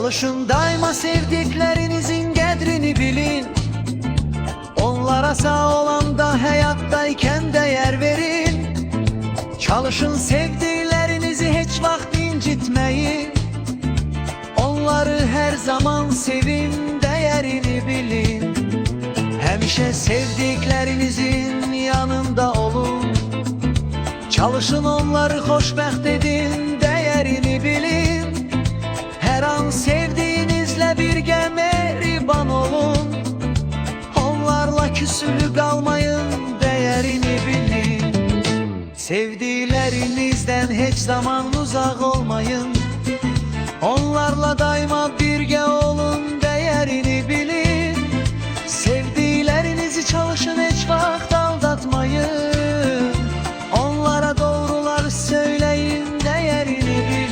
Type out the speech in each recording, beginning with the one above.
Çalışın daima sevdiklerinizin qədrini bilin. Onlara sağ olanda hayattayken değer verin. Çalışın sevdiklerinizi hiç vaxt incitmeyin. Onları her zaman sevin, değerini bilin. Həmişə sevdiklerinizin yanında olun. Çalışın onları xoşbəxt edin, değerini bilin. Her an sevdiğinizle birgə mehriban olun. Onlarla küsülü qalmayın, değerini bilin. Sevdiklərinizdən heç zaman uzaq olmayın. Onlarla daima birgə olun, değerini bilin. Sevdiklərinizi çalışın heç vaxt aldatmayın. Onlara doğruları söyleyin, değerini bilin.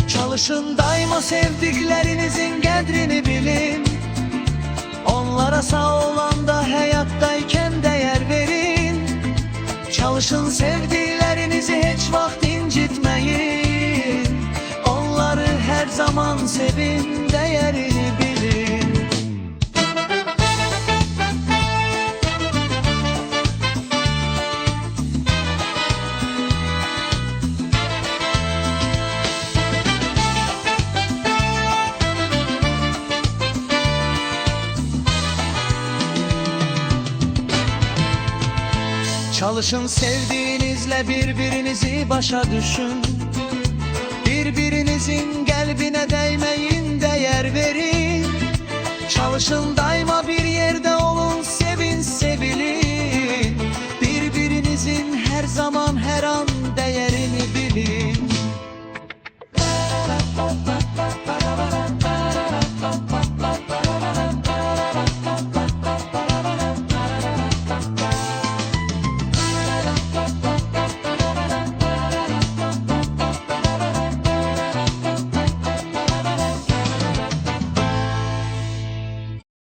Çalışın daima sevdiklerinizin qədrini bilin. Onlara sağ olanda hayattayken değer verin. Çalışın sevdiklerinizi hiç vaxt incitmeyin. Onları her zaman sevin, değerini bilin. Çalışın sevdiğinizle birbirinizi başa düşün. Birbirinizin kalbine değmeyin, değer verin. Çalışın daima